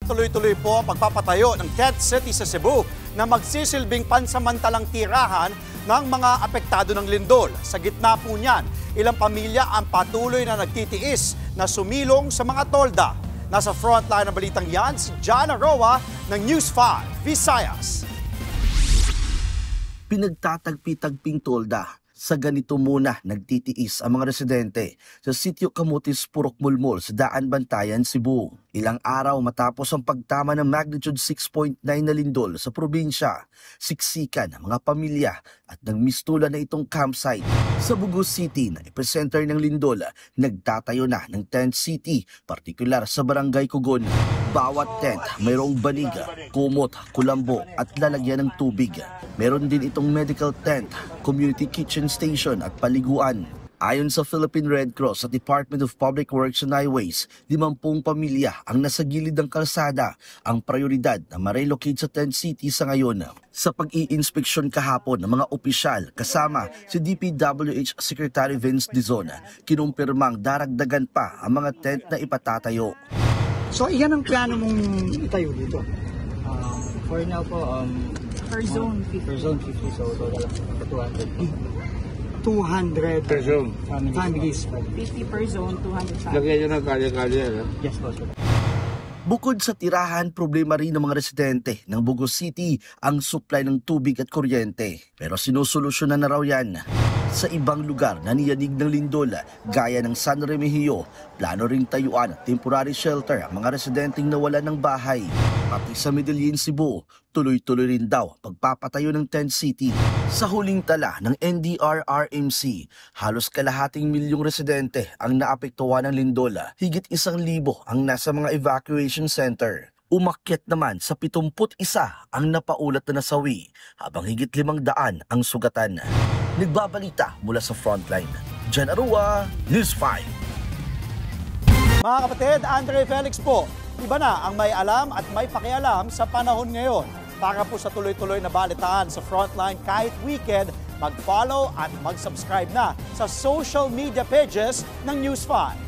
Tuloy-tuloy po ang pagpapatayo ng Tent City sa Cebu na magsisilbing pansamantalang tirahan ng mga apektado ng lindol. Sa gitna po niyan, ilang pamilya ang patuloy na nagtitiis na sumilong sa mga tolda. Nasa frontline ng balitang yan si Jana Roa ng News 5 Visayas. Pinagtatagpi-tagping tolda. Sa ganito muna nagtitiis ang mga residente sa Sitio Camotes, Purok Mulmol sa Daan Bantayan, Cebu. Ilang araw matapos ang pagtama ng magnitude 6.9 na lindol sa probinsya, siksikan ang mga pamilya at nagmistulan na itong campsite. Sa Bugos City na epicenter ng lindol, nagtatayo na ng tent city, partikular sa Barangay Kugon. Bawat tent mayroong baniga, kumot, kulambo at lalagyan ng tubig. Meron din itong medical tent, community kitchen station at paliguan. Ayon sa Philippine Red Cross at Department of Public Works and Highways, 50 pamilya ang nasa gilid ng kalsada ang prioridad na ma-relocate sa tent city sa ngayon. Sa pag-i-inspeksyon kahapon ng mga opisyal kasama si DPWH Secretary Vince Dizon, kinumpirmang daragdagan pa ang mga tent na ipatatayo. So iyan ang plano mong itayo dito? For now po, Per zone 50. per zone 50, so total 200. 200 Per zone. families. 50 per zone, 200 families. Lagyan nyo ng kalye-kalye, no? Yes po, sir. Bukod sa tirahan, problema rin ng mga residente ng Bugos City ang supply ng tubig at kuryente. Pero sinusolusyonan na raw yan. Sa ibang lugar na niyanig ng lindol, gaya ng San Remigio, plano ring tayuan at temporary shelter ang mga residenteng nawalan ng bahay. Pati sa Medellin, Cebu, tuloy-tuloy rin daw pagpapatayo ng tent city. Sa huling tala ng NDRRMC, halos kalahating milyong residente ang naapektuhan ng lindol. Higit 1,000 ang nasa mga evacuation center. Umakyat naman sa 71 ang napaulat na nasawi, habang higit 500 ang sugatan. Nagbabalita mula sa frontline. Jan Arua, News 5. Mga kapatid, Andre Felix po. Iba na ang may alam at may pakialam sa panahon ngayon. Para po sa tuloy-tuloy na balitaan sa frontline kahit weekend, mag-follow at mag-subscribe na sa social media pages ng News 5.